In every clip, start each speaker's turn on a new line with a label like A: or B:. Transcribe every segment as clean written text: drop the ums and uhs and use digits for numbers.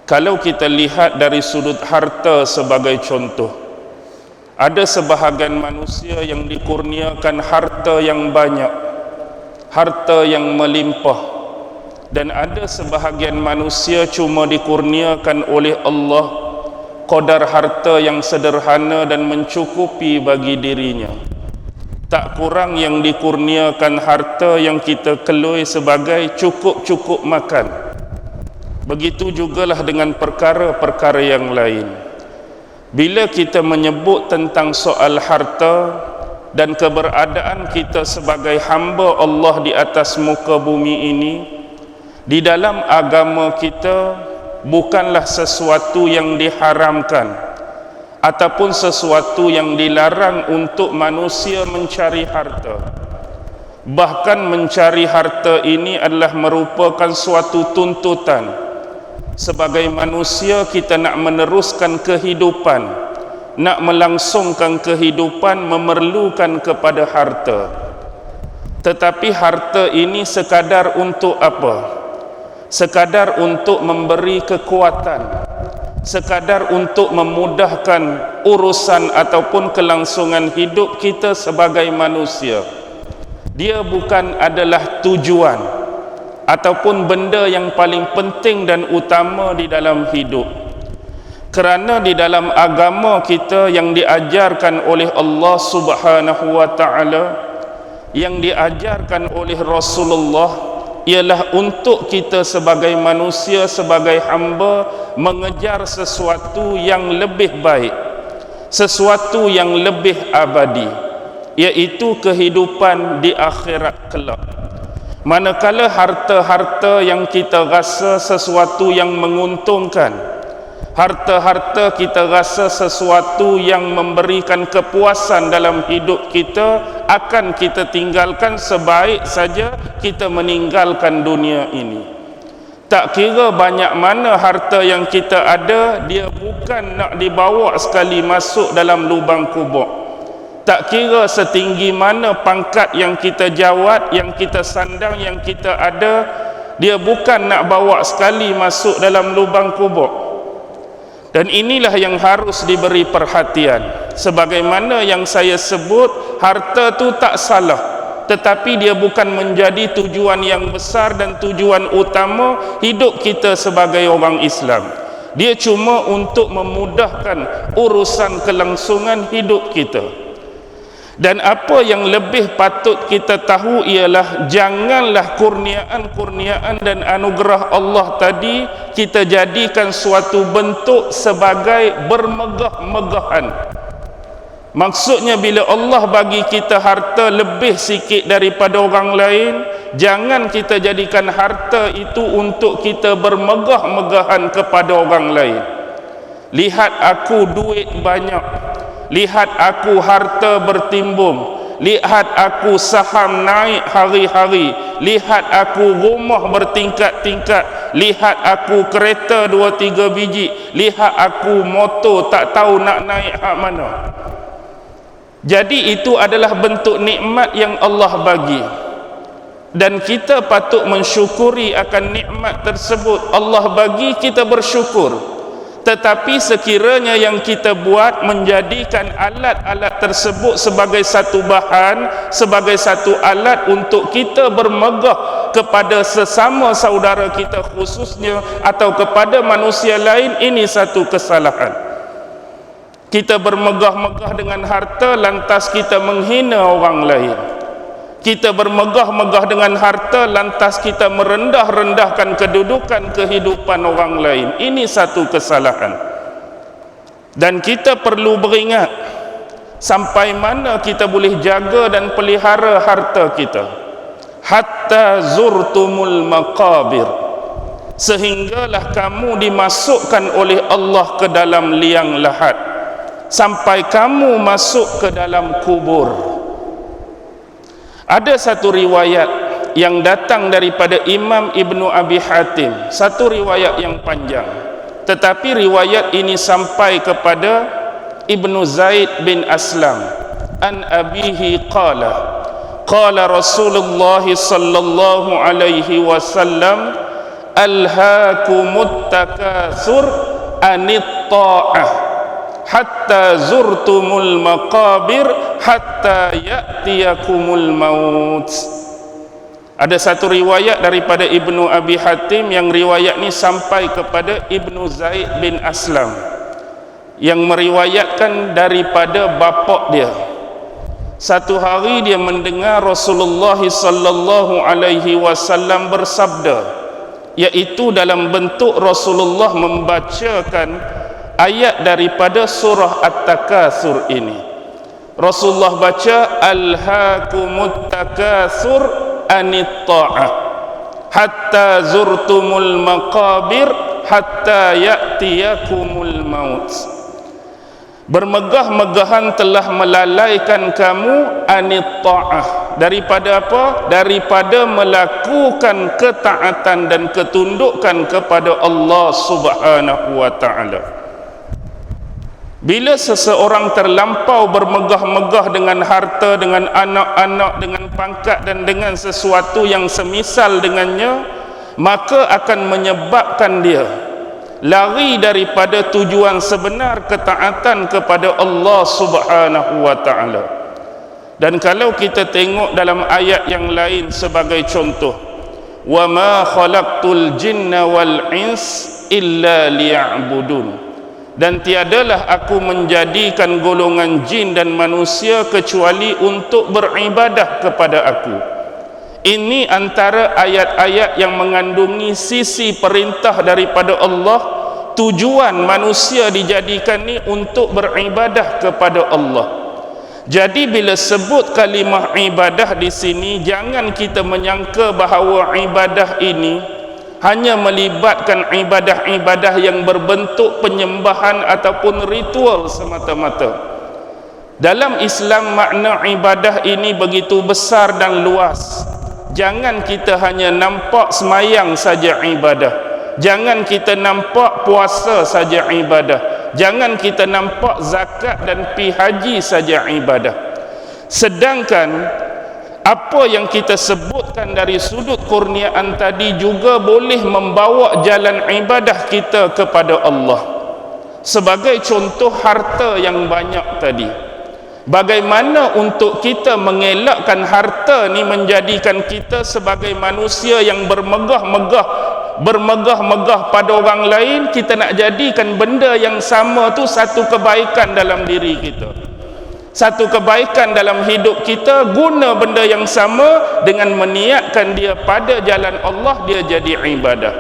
A: Kalau kita lihat dari sudut harta sebagai contoh, ada sebahagian manusia yang dikurniakan harta yang banyak, harta yang melimpah, dan ada sebahagian manusia cuma dikurniakan oleh Allah qadar harta yang sederhana dan mencukupi bagi dirinya. Tak kurang yang dikurniakan harta yang kita keloi sebagai cukup-cukup makan. Begitu jugalah dengan perkara-perkara yang lain. Bila kita menyebut tentang soal harta dan keberadaan kita sebagai hamba Allah di atas muka bumi ini, di dalam agama kita bukanlah sesuatu yang diharamkan ataupun sesuatu yang dilarang untuk manusia mencari harta. Bahkan mencari harta ini adalah merupakan suatu tuntutan. Sebagai manusia kita nak meneruskan kehidupan, nak melangsungkan kehidupan memerlukan kepada harta. Tetapi harta ini sekadar untuk apa? Sekadar untuk memberi kekuatan, sekadar untuk memudahkan urusan ataupun kelangsungan hidup kita sebagai manusia. Dia bukan adalah tujuan ataupun benda yang paling penting dan utama di dalam hidup. Kerana di dalam agama kita yang diajarkan oleh Allah Subhanahu wa taala, yang diajarkan oleh Rasulullah, ialah untuk kita sebagai manusia, sebagai hamba mengejar sesuatu yang lebih baik, sesuatu yang lebih abadi, iaitu kehidupan di akhirat kelak. Manakala harta-harta yang kita rasa sesuatu yang menguntungkan, harta-harta kita rasa sesuatu yang memberikan kepuasan dalam hidup kita, akan kita tinggalkan sebaik saja kita meninggalkan dunia ini. Tak kira banyak mana harta yang kita ada, dia bukan nak dibawa sekali masuk dalam lubang kubur. Tak kira setinggi mana pangkat yang kita jawat, yang kita sandang, yang kita ada, dia bukan nak bawa sekali masuk dalam lubang kubur. Dan inilah yang harus diberi perhatian. Sebagaimana yang saya sebut, harta tu tak salah, tetapi dia bukan menjadi tujuan yang besar dan tujuan utama hidup kita sebagai orang Islam. Dia cuma untuk memudahkan urusan kelangsungan hidup kita. Dan apa yang lebih patut kita tahu ialah janganlah kurniaan-kurniaan dan anugerah Allah tadi kita jadikan suatu bentuk sebagai bermegah-megahan. Maksudnya bila Allah bagi kita harta lebih sikit daripada orang lain, jangan kita jadikan harta itu untuk kita bermegah-megahan kepada orang lain. Lihat aku duit banyak, lihat aku harta bertimbung, lihat aku saham naik hari-hari, lihat aku rumah bertingkat-tingkat, lihat aku kereta 2-3 biji, lihat aku motor tak tahu nak naik hak mana. Jadi itu adalah bentuk nikmat yang Allah bagi, dan kita patut mensyukuri akan nikmat tersebut. Allah bagi, kita bersyukur. Tetapi sekiranya yang kita buat menjadikan alat-alat tersebut sebagai satu bahan, sebagai satu alat untuk kita bermegah kepada sesama saudara kita khususnya, atau kepada manusia lain, ini satu kesalahan. Kita bermegah-megah dengan harta lantas kita menghina orang lain. Kita bermegah-megah dengan harta lantas kita merendah-rendahkan kedudukan kehidupan orang lain. Ini satu kesalahan. Dan kita perlu beringat sampai mana kita boleh jaga dan pelihara harta kita. Hatta zurtumul maqabir, sehinggalah kamu dimasukkan oleh Allah ke dalam liang lahat, sampai kamu masuk ke dalam kubur. Ada satu riwayat yang datang daripada Imam Ibnu Abi Hatim, satu riwayat yang panjang, tetapi riwayat ini sampai kepada Ibnu Zaid bin Aslam an abihi qala Rasulullah sallallahu alaihi wasallam alhaakumut takatsur anit ta'ah hatta zurtumul maqabir hatta ya'tiyakumul maut. Ada satu riwayat daripada Ibnu Abi Hatim yang riwayat ni sampai kepada Ibnu Zaid bin Aslam yang meriwayatkan daripada bapa dia. Satu hari dia mendengar Rasulullah sallallahu alaihi wasallam bersabda, iaitu dalam bentuk Rasulullah membacakan ayat daripada surah At-Takatsur ini. Rasulullah baca alhaakumut takatsur anit ta'ah hatta zurtumul maqabir hatta ya'tiyakumul maut. Bermegah-megahan telah melalaikan kamu anit ta'ah, daripada apa? Daripada melakukan ketaatan dan ketundukan kepada Allah Subhanahu wa ta'ala. Bila seseorang terlampau bermegah-megah dengan harta, dengan anak-anak, dengan pangkat dan dengan sesuatu yang semisal dengannya, maka akan menyebabkan dia lari daripada tujuan sebenar ketaatan kepada Allah Subhanahu wa ta'ala. Dan kalau kita tengok dalam ayat yang lain sebagai contoh, wa ma khalaqtul jinna wal ins illa liya'budun, dan tiadalah aku menjadikan golongan jin dan manusia kecuali untuk beribadah kepada aku. Ini antara ayat-ayat yang mengandungi sisi perintah daripada Allah. Tujuan manusia dijadikan ni untuk beribadah kepada Allah. Jadi bila sebut kalimah ibadah di sini, jangan kita menyangka bahawa ibadah ini hanya melibatkan ibadah-ibadah yang berbentuk penyembahan ataupun ritual semata-mata. Dalam Islam makna ibadah ini begitu besar dan luas. Jangan kita hanya nampak semayang saja ibadah. Jangan kita nampak puasa saja ibadah. Jangan kita nampak zakat dan pi haji saja ibadah. Sedangkan apa yang kita sebutkan dari sudut kurniaan tadi juga boleh membawa jalan ibadah kita kepada Allah. Sebagai contoh harta yang banyak tadi, bagaimana untuk kita mengelakkan harta ni menjadikan kita sebagai manusia yang bermegah-megah pada orang lain. Kita nak jadikan benda yang sama tu satu kebaikan dalam diri kita, satu kebaikan dalam hidup kita. Guna benda yang sama dengan meniatkan dia pada jalan Allah, dia jadi ibadah.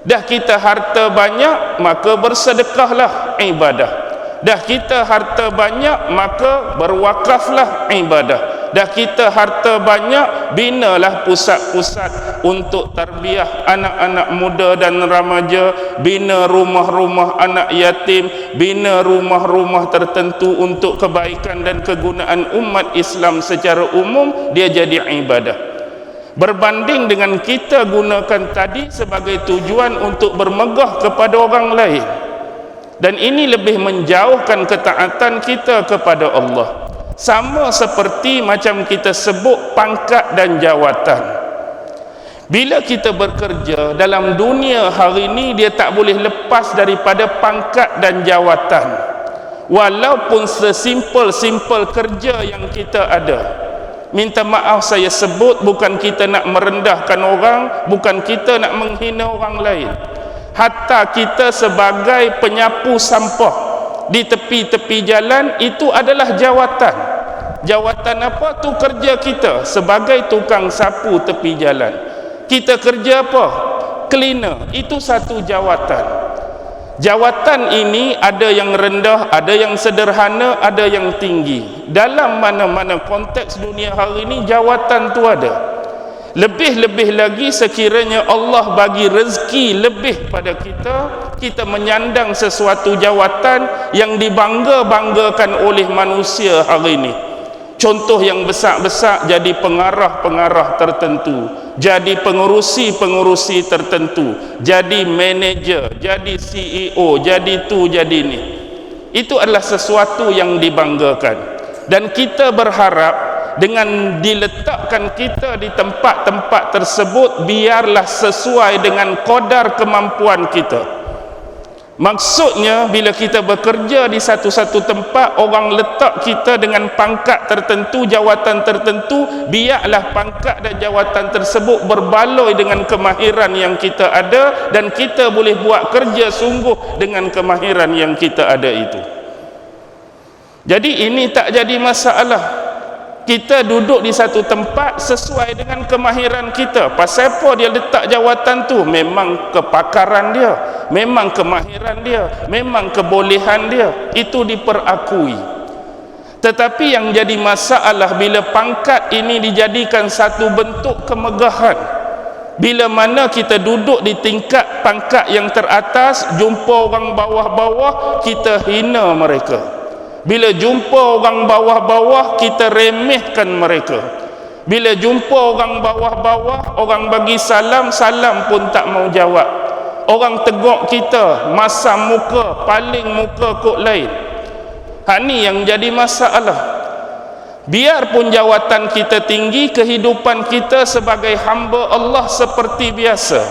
A: Dah kita harta banyak, maka bersedekahlah ibadah. Dah kita harta banyak, maka berwakaflah ibadah. Dah kita harta banyak, binalah pusat-pusat untuk tarbiyah anak-anak muda dan remaja, bina rumah-rumah anak yatim, bina rumah-rumah tertentu untuk kebaikan dan kegunaan umat Islam secara umum. Dia jadi ibadah. Berbanding dengan kita gunakan tadi sebagai tujuan untuk bermegah kepada orang lain, dan ini lebih menjauhkan ketaatan kita kepada Allah. Sama seperti macam kita sebut pangkat dan jawatan. Bila kita bekerja dalam dunia hari ini, dia tak boleh lepas daripada pangkat dan jawatan. Walaupun sesimpel-simpel kerja yang kita ada. Minta maaf saya sebut, bukan kita nak merendahkan orang, bukan kita nak menghina orang lain. Hatta kita sebagai penyapu sampah di tepi-tepi jalan, itu adalah jawatan. Jawatan apa? Tu kerja kita sebagai tukang sapu tepi jalan. Kita kerja apa? Cleaner. Itu satu jawatan. Jawatan ini ada yang rendah, ada yang sederhana, ada yang tinggi. Dalam mana-mana konteks dunia hari ini, jawatan tu ada. Lebih-lebih lagi sekiranya Allah bagi rezeki lebih pada kita, kita menyandang sesuatu jawatan yang dibangga-banggakan oleh manusia hari ini. Contoh yang besar-besar, jadi pengarah-pengarah tertentu, jadi pengurusi-pengurusi tertentu, jadi manager, jadi CEO, jadi tu, jadi ni. Itu adalah sesuatu yang dibanggakan. Dan kita berharap dengan diletakkan kita di tempat-tempat tersebut, biarlah sesuai dengan qadar kemampuan kita. Maksudnya bila kita bekerja di satu-satu tempat, orang letak kita dengan pangkat tertentu, jawatan tertentu, biarlah pangkat dan jawatan tersebut berbaloi dengan kemahiran yang kita ada, dan kita boleh buat kerja sungguh dengan kemahiran yang kita ada itu. Jadi ini tak jadi masalah. Kita duduk di satu tempat sesuai dengan kemahiran kita. Pasal apa dia letak jawatan tu? Memang kepakaran dia, memang kemahiran dia, memang kebolehan dia, itu diperakui. Tetapi yang jadi masalah bila pangkat ini dijadikan satu bentuk kemegahan. Bila mana kita duduk di tingkat pangkat yang teratas, jumpa orang bawah-bawah, kita hina mereka. Bila jumpa orang bawah-bawah, kita remehkan mereka. Bila jumpa orang bawah-bawah, orang bagi salam, salam pun tak mau jawab. Orang teguk kita, masam muka, paling muka kok lain. Ni yang jadi masalah. Biarpun jawatan kita tinggi, kehidupan kita sebagai hamba Allah seperti biasa.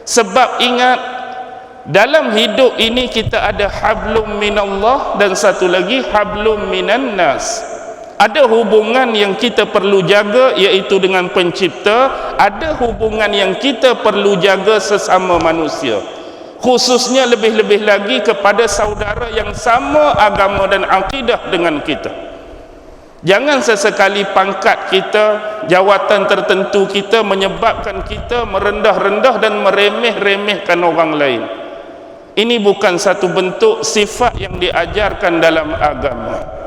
A: Sebab ingat, dalam hidup ini kita ada hablum minallah dan satu lagi hablum minan nas. Ada hubungan yang kita perlu jaga, iaitu dengan pencipta. Ada hubungan yang kita perlu jaga sesama manusia, khususnya lebih-lebih lagi kepada saudara yang sama agama dan akidah dengan kita. Jangan sesekali pangkat kita, jawatan tertentu kita menyebabkan kita merendah-rendah dan meremeh-remehkan orang lain. Ini bukan satu bentuk sifat yang diajarkan dalam agama.